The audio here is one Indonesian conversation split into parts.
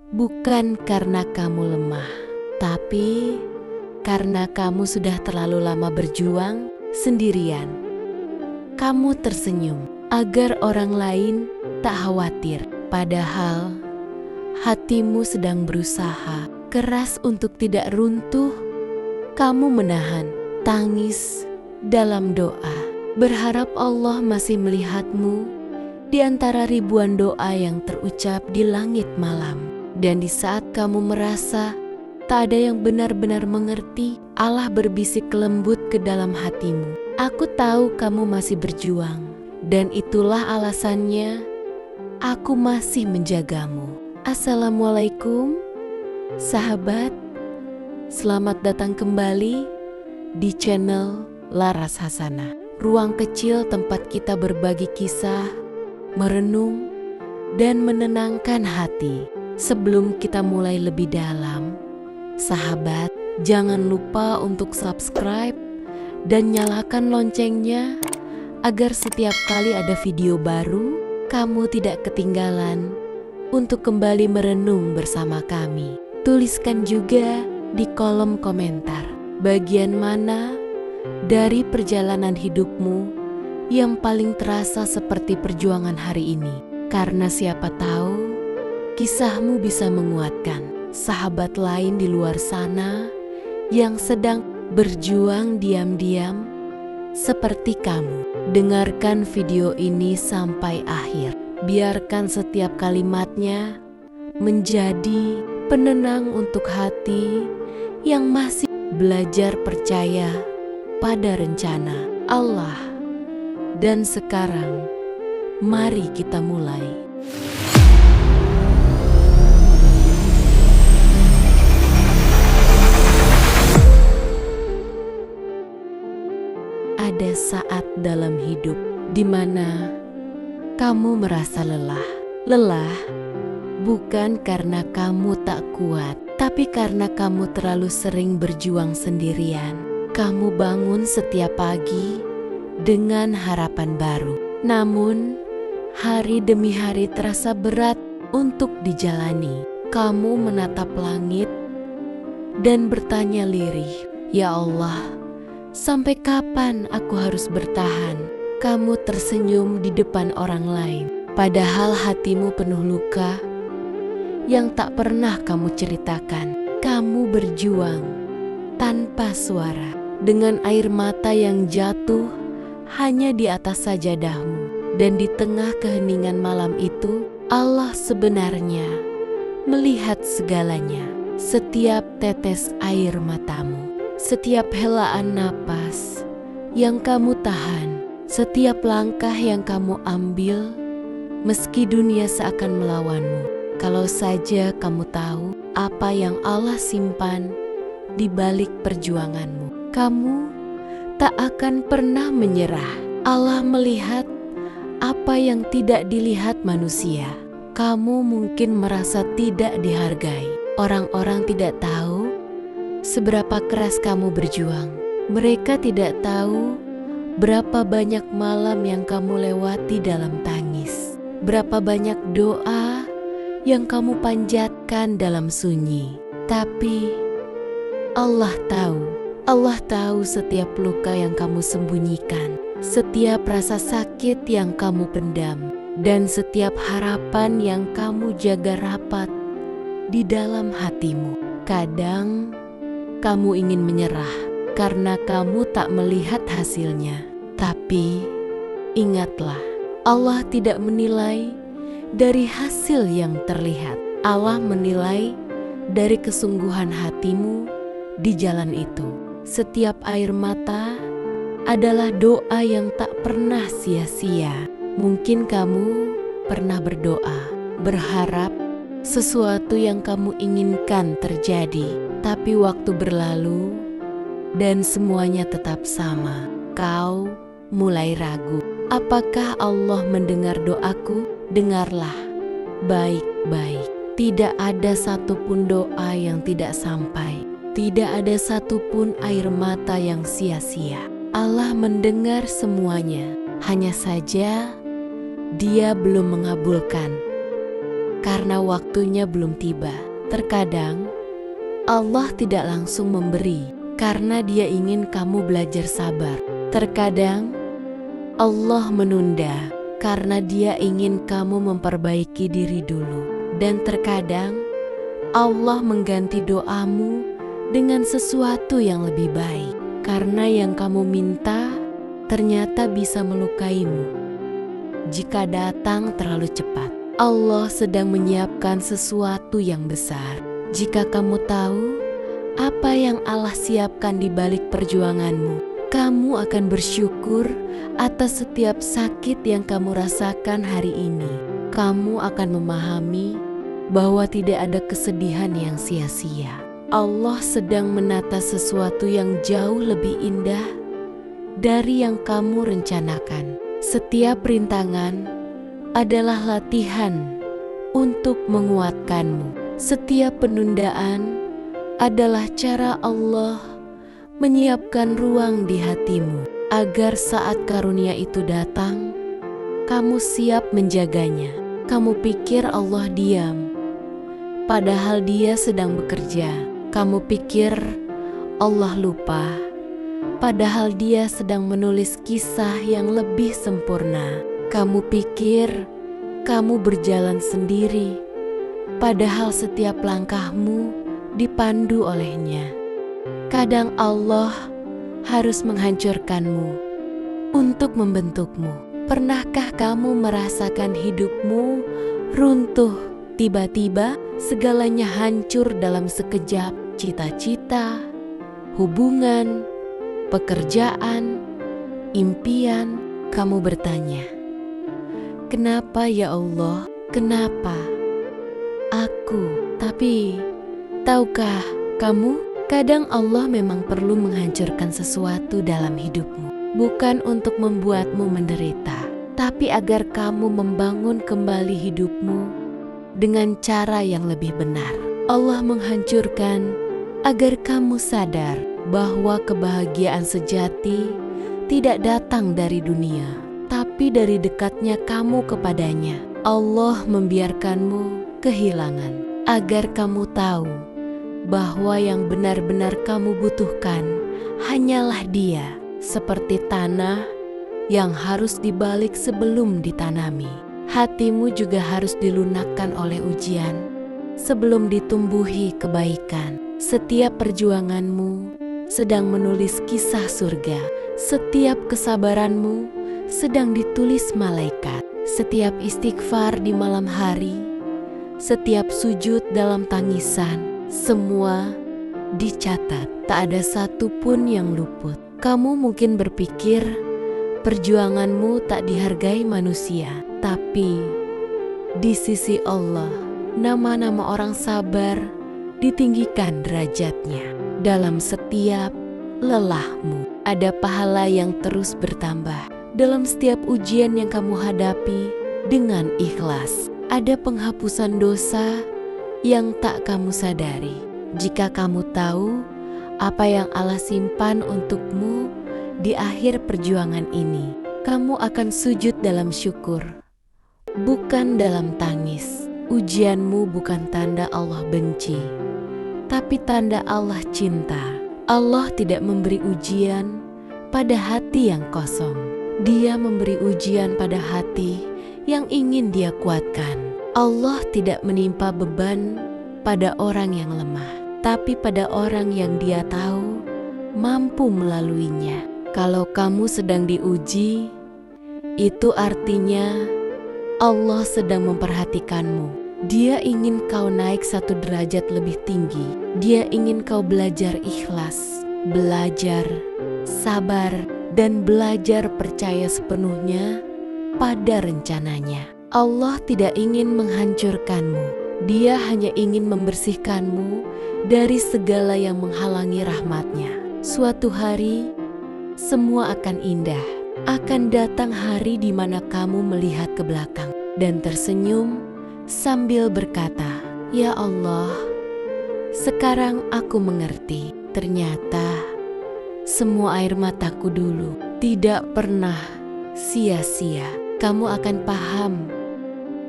bukan karena kamu lemah, tapi karena kamu sudah terlalu lama berjuang sendirian. Kamu tersenyum agar orang lain tak khawatir, padahal hatimu sedang berusaha keras untuk tidak runtuh. Kamu menahan tangis dalam doa, berharap Allah masih melihatmu di antara ribuan doa yang terucap di langit malam. Dan di saat kamu merasa tak ada yang benar-benar mengerti, Allah berbisik lembut ke dalam hatimu. Aku tahu kamu masih berjuang, dan itulah alasannya aku masih menjagamu. Assalamualaikum, sahabat. Selamat datang kembali di channel Laras Hasanah. Ruang kecil tempat kita berbagi kisah, merenung, dan menenangkan hati. Sebelum kita mulai lebih dalam, sahabat, jangan lupa untuk subscribe dan nyalakan loncengnya agar setiap kali ada video baru, kamu tidak ketinggalan untuk kembali merenung bersama kami. Tuliskan juga di kolom komentar bagian mana dari perjalanan hidupmu yang paling terasa seperti perjuangan hari ini. Karena siapa tahu kisahmu bisa menguatkan sahabat lain di luar sana yang sedang berjuang diam-diam seperti kamu. Dengarkan video ini sampai akhir. Biarkan setiap kalimatnya menjadi penenang untuk hati yang masih belajar percaya pada rencana Allah. Dan sekarang, mari kita mulai. Ada saat dalam hidup di mana kamu merasa lelah. Lelah bukan karena kamu tak kuat, tapi karena kamu terlalu sering berjuang sendirian. Kamu bangun setiap pagi dengan harapan baru. Namun, hari demi hari terasa berat untuk dijalani. Kamu menatap langit dan bertanya lirih, "Ya Allah, sampai kapan aku harus bertahan?" Kamu tersenyum di depan orang lain, padahal hatimu penuh luka yang tak pernah kamu ceritakan. Kamu berjuang tanpa suara, dengan air mata yang jatuh hanya di atas sajadahmu. Dan di tengah keheningan malam itu, Allah sebenarnya melihat segalanya. Setiap tetes air matamu, setiap helaan napas yang kamu tahan, setiap langkah yang kamu ambil, meski dunia seakan melawanmu. Kalau saja kamu tahu apa yang Allah simpan di balik perjuanganmu, kamu tak akan pernah menyerah. Allah melihat apa yang tidak dilihat manusia. Kamu mungkin merasa tidak dihargai. Orang-orang tidak tahu seberapa keras kamu berjuang. Mereka tidak tahu berapa banyak malam yang kamu lewati dalam tangis. Berapa banyak doa yang kamu panjatkan dalam sunyi. Tapi Allah tahu. Allah tahu setiap luka yang kamu sembunyikan, setiap rasa sakit yang kamu pendam, dan setiap harapan yang kamu jaga rapat di dalam hatimu. Kadang kamu ingin menyerah karena kamu tak melihat hasilnya. Tapi ingatlah, Allah tidak menilai dari hasil yang terlihat. Allah menilai dari kesungguhan hatimu di jalan itu. Setiap air mata adalah doa yang tak pernah sia-sia. Mungkin kamu pernah berdoa, berharap sesuatu yang kamu inginkan terjadi, tapi waktu berlalu dan semuanya tetap sama. Kau mulai ragu, apakah Allah mendengar doaku? Dengarlah baik-baik. Tidak ada satupun doa yang tidak sampai. Tidak ada satupun air mata yang sia-sia. Allah mendengar semuanya. Hanya saja Dia belum mengabulkan karena waktunya belum tiba. Terkadang Allah tidak langsung memberi karena Dia ingin kamu belajar sabar. Terkadang Allah menunda karena Dia ingin kamu memperbaiki diri dulu. Dan terkadang Allah mengganti doamu dengan sesuatu yang lebih baik, karena yang kamu minta ternyata bisa melukaimu jika datang terlalu cepat. Allah sedang menyiapkan sesuatu yang besar. Jika kamu tahu apa yang Allah siapkan di balik perjuanganmu, kamu akan bersyukur atas setiap sakit yang kamu rasakan hari ini. Kamu akan memahami bahwa tidak ada kesedihan yang sia-sia. Allah sedang menata sesuatu yang jauh lebih indah dari yang kamu rencanakan. Setiap rintangan adalah latihan untuk menguatkanmu. Setiap penundaan adalah cara Allah menyiapkan ruang di hatimu agar saat karunia itu datang, kamu siap menjaganya. Kamu pikir Allah diam, padahal Dia sedang bekerja. Kamu pikir Allah lupa, padahal Dia sedang menulis kisah yang lebih sempurna. Kamu pikir kamu berjalan sendiri, padahal setiap langkahmu dipandu oleh-Nya. Kadang Allah harus menghancurkanmu untuk membentukmu. Pernahkah kamu merasakan hidupmu runtuh? Tiba-tiba segalanya hancur dalam sekejap. Cita-cita, hubungan, pekerjaan, impian. Kamu bertanya, kenapa ya Allah? Kenapa aku? Tapi tahukah kamu, kadang Allah memang perlu menghancurkan sesuatu dalam hidupmu, bukan untuk membuatmu menderita, tapi agar kamu membangun kembali hidupmu dengan cara yang lebih benar. Allah menghancurkan agar kamu sadar bahwa kebahagiaan sejati tidak datang dari dunia, tapi dari dekatnya kamu kepadanya. Allah membiarkanmu kehilangan agar kamu tahu bahwa yang benar-benar kamu butuhkan hanyalah Dia, seperti tanah yang harus dibalik sebelum ditanami. Hatimu juga harus dilunakkan oleh ujian sebelum ditumbuhi kebaikan. Setiap perjuanganmu sedang menulis kisah surga. Setiap kesabaranmu sedang ditulis malaikat. Setiap istighfar di malam hari, setiap sujud dalam tangisan, semua dicatat. Tak ada satupun yang luput. Kamu mungkin berpikir perjuanganmu tak dihargai manusia, tapi di sisi Allah, nama-nama orang sabar ditinggikan derajatnya. Dalam setiap lelahmu ada pahala yang terus bertambah. Dalam setiap ujian yang kamu hadapi dengan ikhlas, ada penghapusan dosa yang tak kamu sadari. Jika kamu tahu apa yang Allah simpan untukmu di akhir perjuangan ini, kamu akan sujud dalam syukur, bukan dalam tangis. Ujianmu bukan tanda Allah benci, tapi tanda Allah cinta. Allah tidak memberi ujian pada hati yang kosong. Dia memberi ujian pada hati yang ingin Dia kuatkan. Allah tidak menimpa beban pada orang yang lemah, tapi pada orang yang Dia tahu mampu melaluinya. Kalau kamu sedang diuji, itu artinya Allah sedang memperhatikanmu. Dia ingin kau naik satu derajat lebih tinggi. Dia ingin kau belajar ikhlas, belajar sabar, dan belajar percaya sepenuhnya pada rencananya. Allah tidak ingin menghancurkanmu. Dia hanya ingin membersihkanmu dari segala yang menghalangi rahmat-Nya. Suatu hari, semua akan indah. Akan datang hari di mana kamu melihat ke belakang dan tersenyum sambil berkata, "Ya Allah, sekarang aku mengerti. Ternyata semua air mataku dulu tidak pernah sia-sia." Kamu akan paham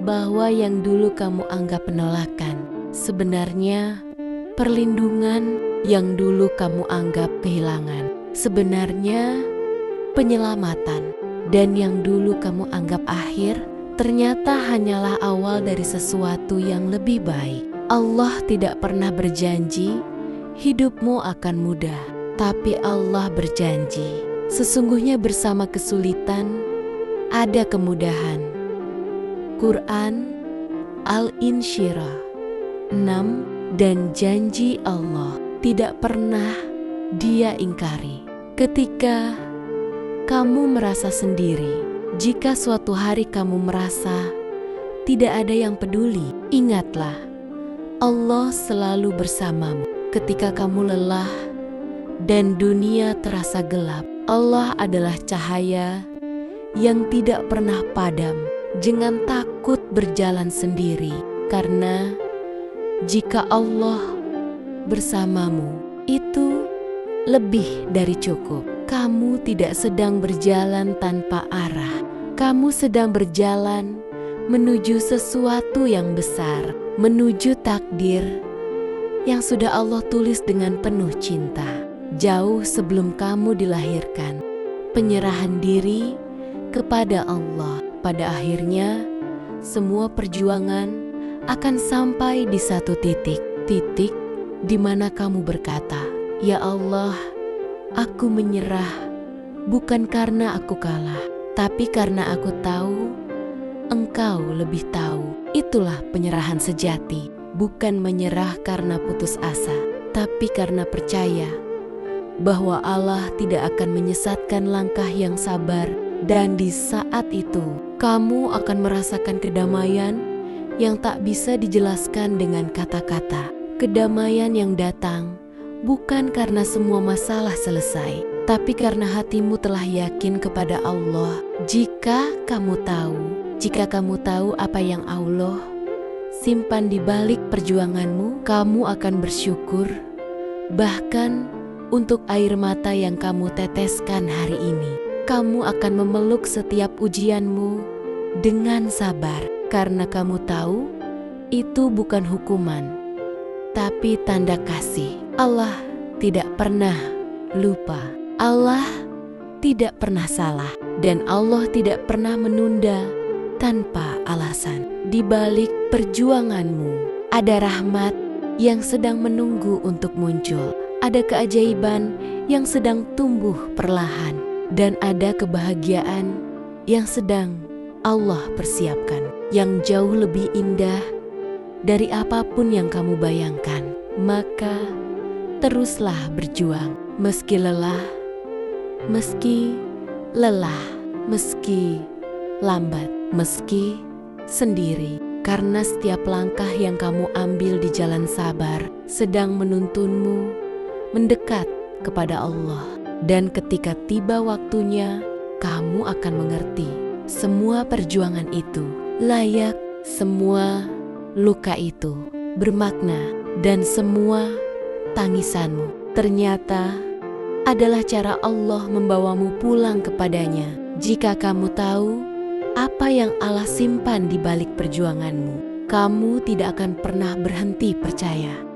bahwa yang dulu kamu anggap penolakan sebenarnya perlindungan, yang dulu kamu anggap kehilangan sebenarnya penyelamatan, dan yang dulu kamu anggap akhir ternyata hanyalah awal dari sesuatu yang lebih baik. Allah tidak pernah berjanji hidupmu akan mudah, tapi Allah berjanji sesungguhnya bersama kesulitan ada kemudahan. Quran Al-Insyirah 6. Dan janji Allah tidak pernah Dia ingkari. Ketika kamu merasa sendiri, jika suatu hari kamu merasa tidak ada yang peduli, ingatlah Allah selalu bersamamu. Ketika kamu lelah dan dunia terasa gelap, Allah adalah cahaya yang tidak pernah padam. Jangan takut berjalan sendiri, karena jika Allah bersamamu, itu lebih dari cukup. Kamu tidak sedang berjalan tanpa arah. Kamu sedang berjalan menuju sesuatu yang besar, menuju takdir yang sudah Allah tulis dengan penuh cinta. Jauh sebelum kamu dilahirkan, penyerahan diri kepada Allah. Pada akhirnya, semua perjuangan akan sampai di satu titik di mana kamu berkata, "Ya Allah, aku menyerah bukan karena aku kalah, tapi karena aku tahu Engkau lebih tahu." Itulah penyerahan sejati, bukan menyerah karena putus asa, tapi karena percaya bahwa Allah tidak akan menyesatkan langkah yang sabar. Dan di saat itu, kamu akan merasakan kedamaian yang tak bisa dijelaskan dengan kata-kata. Kedamaian yang datang bukan karena semua masalah selesai, tapi karena hatimu telah yakin kepada Allah. Jika kamu tahu apa yang Allah simpan di balik perjuanganmu, kamu akan bersyukur bahkan untuk air mata yang kamu teteskan hari ini. Kamu akan memeluk setiap ujianmu dengan sabar, karena kamu tahu itu bukan hukuman, tapi tanda kasih. Allah tidak pernah lupa, Allah tidak pernah salah, dan Allah tidak pernah menunda tanpa alasan. Di balik perjuanganmu, ada rahmat yang sedang menunggu untuk muncul, ada keajaiban yang sedang tumbuh perlahan, dan ada kebahagiaan yang sedang Allah persiapkan, yang jauh lebih indah dari apapun yang kamu bayangkan. Maka teruslah berjuang, meski lelah, meski lambat, meski sendiri, karena setiap langkah yang kamu ambil di jalan sabar sedang menuntunmu mendekat kepada Allah. Dan ketika tiba waktunya, kamu akan mengerti semua perjuangan itu layak, semua luka itu bermakna, dan semua tangisanmu ternyata adalah cara Allah membawamu pulang kepadanya. Jika kamu tahu apa yang Allah simpan di balik perjuanganmu, kamu tidak akan pernah berhenti percaya.